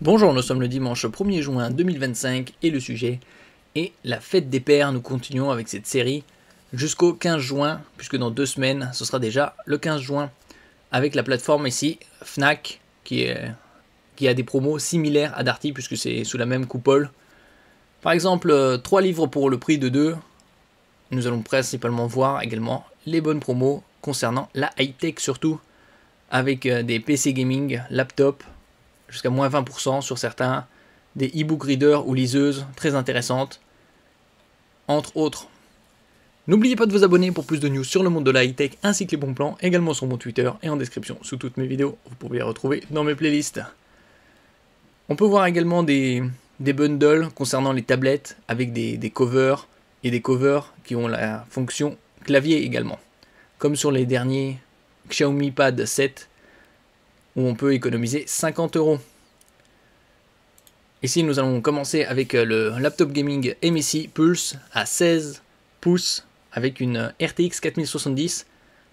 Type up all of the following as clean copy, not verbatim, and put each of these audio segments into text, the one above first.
Bonjour, nous sommes le dimanche 1er juin 2025 et le sujet est la fête des pères. Nous continuons avec cette série jusqu'au 15 juin, puisque dans 2 semaines, ce sera déjà le 15 juin, avec la plateforme ici, Fnac, qui a des promos similaires à Darty, puisque c'est sous la même coupole. Par exemple, 3 livres pour le prix de 2. Nous allons principalement voir également les bonnes promos concernant la high-tech surtout, avec des PC gaming, laptop, jusqu'à moins 20% sur certains, des e-book readers ou liseuses très intéressantes, entre autres. N'oubliez pas de vous abonner pour plus de news sur le monde de la high-tech ainsi que les bons plans, également sur mon Twitter et en description sous toutes mes vidéos. Vous pouvez les retrouver dans mes playlists. On peut voir également des bundles concernant les tablettes avec des covers et des covers qui ont la fonction clavier également, comme sur les derniers Xiaomi Pad 7 où on peut économiser 50 €. Ici, nous allons commencer avec le laptop gaming MSI Pulse à 16 pouces avec une RTX 4070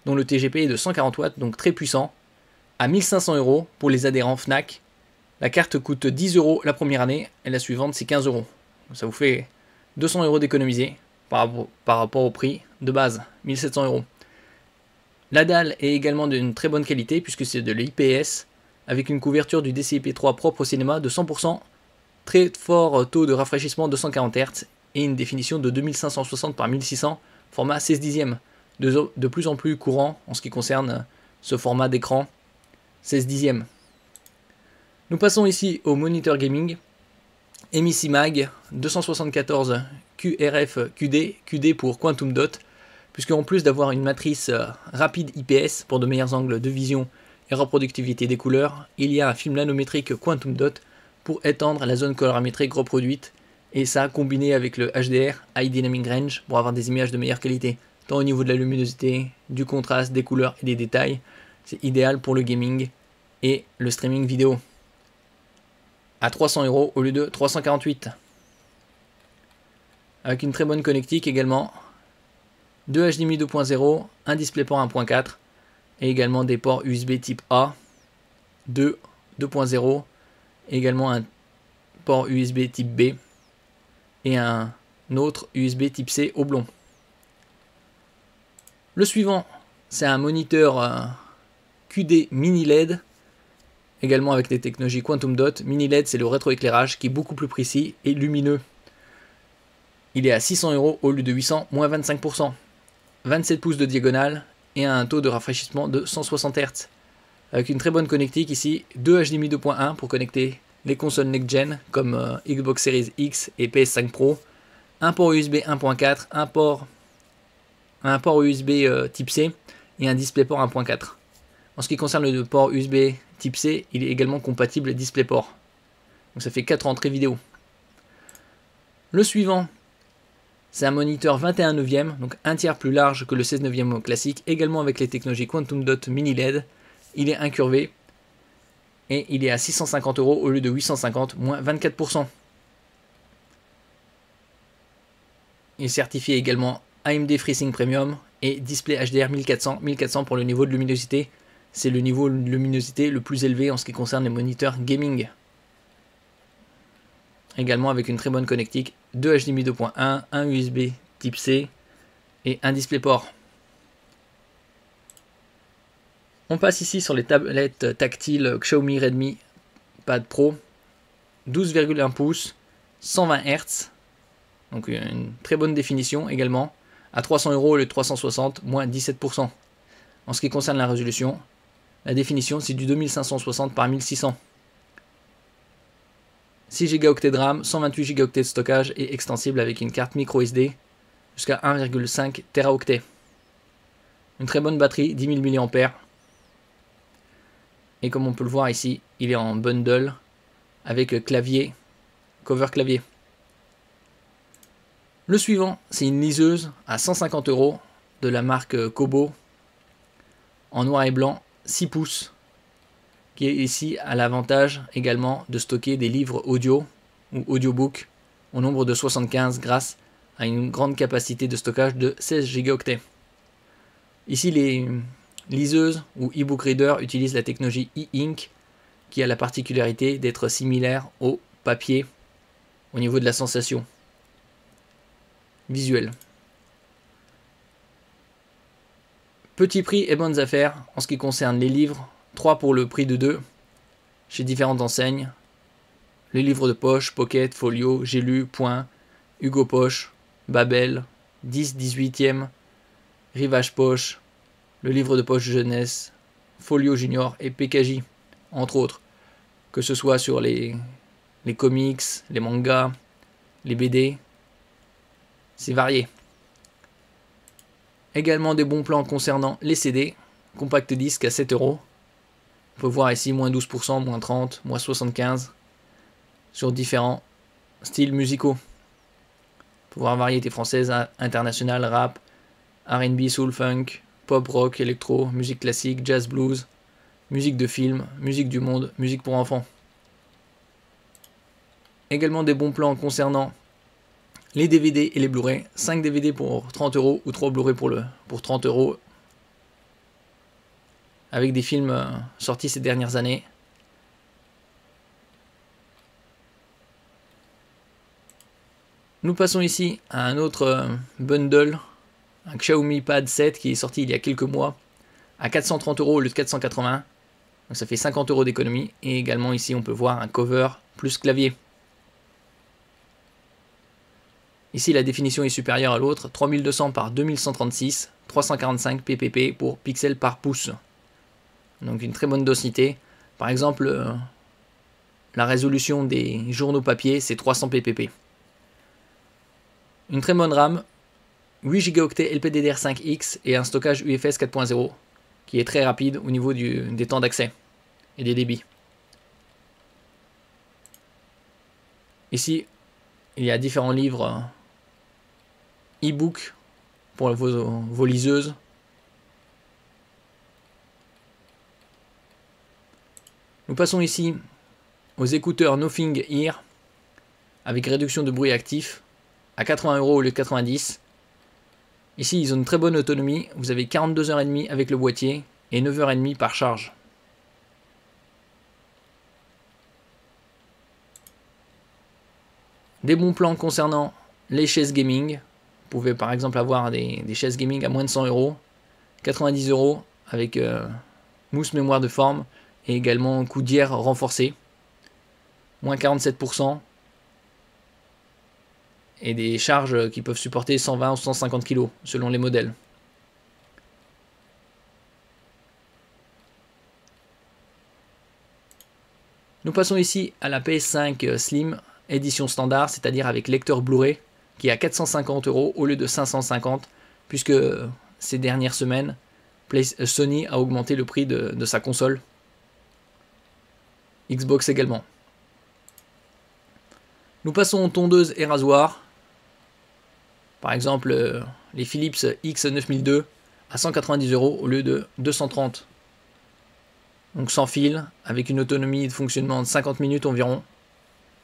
dont le TGP est de 140 watts, donc très puissant, à 1500 € pour les adhérents Fnac. La carte coûte 10 € la première année et la suivante c'est 15 €. Donc ça vous fait 200 € d'économiser par rapport au prix de base, 1700 €. La dalle est également d'une très bonne qualité puisque c'est de l'IPS avec une couverture du DCI-P3 propre au cinéma de 100%, très fort taux de rafraîchissement de 140 Hz et une définition de 2560 par 1600, format 16 dixièmes, de plus en plus courant en ce qui concerne ce format d'écran 16 dixièmes. Nous passons ici au moniteur gaming MSI Mag 274 QRF QD, QD pour Quantum Dot, puisque en plus d'avoir une matrice rapide IPS pour de meilleurs angles de vision et reproductivité des couleurs, il y a un film nanométrique Quantum Dot pour étendre la zone colorimétrique reproduite, et ça combiné avec le HDR, High Dynamic Range, pour avoir des images de meilleure qualité, tant au niveau de la luminosité, du contraste, des couleurs et des détails. C'est idéal pour le gaming et le streaming vidéo. À 300 € au lieu de 348. Avec une très bonne connectique également. 2 HDMI 2.0, un DisplayPort 1.4 et également des ports USB type A, 2, 2.0, également un port USB type B et un autre USB type C oblong. Le suivant, c'est un moniteur QD mini LED, également avec des technologies Quantum Dot. Mini LED, c'est le rétroéclairage qui est beaucoup plus précis et lumineux. Il est à 600 € au lieu de 800, moins 25%. 27 pouces de diagonale et un taux de rafraîchissement de 160 Hz. Avec une très bonne connectique ici, 2 HDMI 2.1 pour connecter les consoles next-gen comme Xbox Series X et PS5 Pro, un port USB 1.4, un port USB type C et un DisplayPort 1.4. En ce qui concerne le port USB type C, il est également compatible DisplayPort. Donc ça fait 4 entrées vidéo. Le suivant, c'est un moniteur 21 neuvième, donc un tiers plus large que le 16 neuvième classique, également avec les technologies Quantum Dot Mini LED. Il est incurvé et il est à 650 € au lieu de 850, moins 24%. Il est certifié également AMD FreeSync Premium et Display HDR 1400, 1400 pour le niveau de luminosité. C'est le niveau de luminosité le plus élevé en ce qui concerne les moniteurs gaming. Également avec une très bonne connectique, 2 HDMI 2.1, un USB type C et un DisplayPort. On passe ici sur les tablettes tactiles Xiaomi Redmi Pad Pro, 12,1 pouces, 120 Hz, donc une très bonne définition également, à 300 € au lieu de 360, moins 17%. En ce qui concerne la résolution, la définition c'est du 2560 par 1600. 6 Go de RAM, 128 Go de stockage et extensible avec une carte micro SD jusqu'à 1,5 Teraoctets. Une très bonne batterie, 10 000 mAh. Et comme on peut le voir ici, il est en bundle avec clavier, cover clavier. Le suivant, c'est une liseuse à 150 € de la marque Kobo en noir et blanc, 6 pouces. Qui est ici à l'avantage également de stocker des livres audio ou audiobook au nombre de 75 grâce à une grande capacité de stockage de 16 Go. Ici les liseuses ou e-book reader utilisent la technologie e-ink qui a la particularité d'être similaire au papier au niveau de la sensation visuelle. Petit prix et bonnes affaires en ce qui concerne les livres, 3 pour le prix de 2 chez différentes enseignes. Les livres de poche, Pocket, Folio, J'ai lu, Point, Hugo Poche, Babel, 10 18e, Rivage Poche, le livre de poche jeunesse, Folio Junior et PKJ, entre autres. Que ce soit sur les comics, les mangas, les BD, c'est varié. Également des bons plans concernant les CD, compact disque à 7 €. On peut voir ici moins 12%, moins 30%, moins 75% sur différents styles musicaux. On peut voir variété française, internationale, rap, R&B, soul, funk, pop, rock, électro, musique classique, jazz, blues, musique de film, musique du monde, musique pour enfants. Également des bons plans concernant les DVD et les Blu-ray. 5 DVD pour 30 € ou 3 Blu-ray pour 30 € avec des films sortis ces dernières années. Nous passons ici à un autre bundle, un Xiaomi Pad 7 qui est sorti il y a quelques mois à 430 € au lieu de 480. Donc ça fait 50 € d'économie. Et également ici on peut voir un cover plus clavier. Ici la définition est supérieure à l'autre, 3200 par 2136, 345 ppp pour pixels par pouce. Donc une très bonne densité. Par exemple, la résolution des journaux papier c'est 300 ppp. Une très bonne RAM, 8 Go LPDDR5X et un stockage UFS 4.0 qui est très rapide au niveau des temps d'accès et des débits. Ici, il y a différents livres e-book pour vos liseuses. Nous passons ici aux écouteurs Nothing Ear avec réduction de bruit actif à 80 € au lieu de 90. Ici, ils ont une très bonne autonomie. Vous avez 42h30 avec le boîtier et 9h30 par charge. Des bons plans concernant les chaises gaming. Vous pouvez par exemple avoir des chaises gaming à moins de 100 €, 90 € avec mousse mémoire de forme et également coudière renforcée, moins 47%. Et des charges qui peuvent supporter 120 ou 150 kg selon les modèles. Nous passons ici à la PS5 Slim édition standard, c'est-à-dire avec lecteur Blu-ray, qui est à 450 € au lieu de 550, puisque ces dernières semaines, Sony a augmenté le prix de sa console. Xbox également. Nous passons aux tondeuses et rasoirs. Par exemple, les Philips X9002 à 190 € au lieu de 230. Donc sans fil, avec une autonomie de fonctionnement de 50 minutes environ,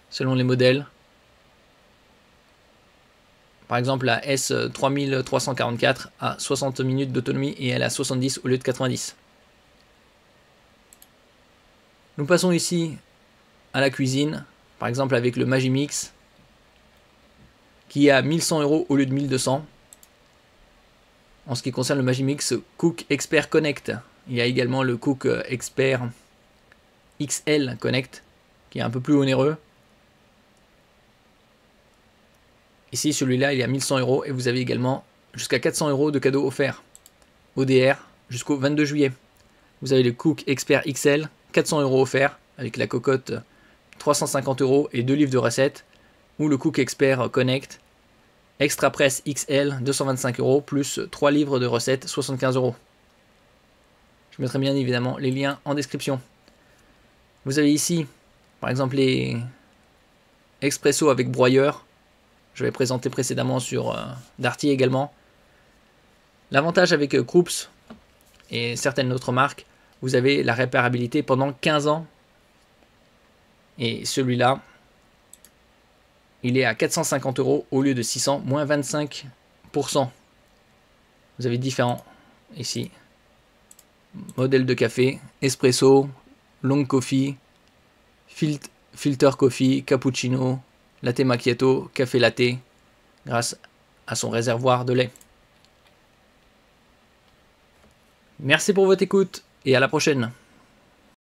selon les modèles. Par exemple, la S3344 a 60 minutes d'autonomie et elle a 70 au lieu de 90. Nous passons ici à la cuisine, par exemple avec le Magimix, qui est à 1100 € au lieu de 1200. En ce qui concerne le Magimix Cook Expert Connect, il y a également le Cook Expert XL Connect, qui est un peu plus onéreux. Ici, celui-là, il est à 1100 € et vous avez également jusqu'à 400 € de cadeaux offerts. ODR jusqu'au 22 juillet. Vous avez le Cook Expert XL, 400 € offerts avec la cocotte 350 € et 2 livres de recettes. Ou le Cook Expert Connect Extra Press XL 225 € plus 3 livres de recettes 75 €. Je mettrai bien évidemment les liens en description. Vous avez ici par exemple les Expresso avec broyeur. Je l'ai présenté précédemment sur Darty également. L'avantage avec Krups et certaines autres marques, vous avez la réparabilité pendant 15 ans. Et celui-là, il est à 450 € au lieu de 600, moins 25%. Vous avez différents ici. Modèle de café, espresso, long coffee, filter coffee, cappuccino, latte macchiato, café latte, grâce à son réservoir de lait. Merci pour votre écoute et à la prochaine.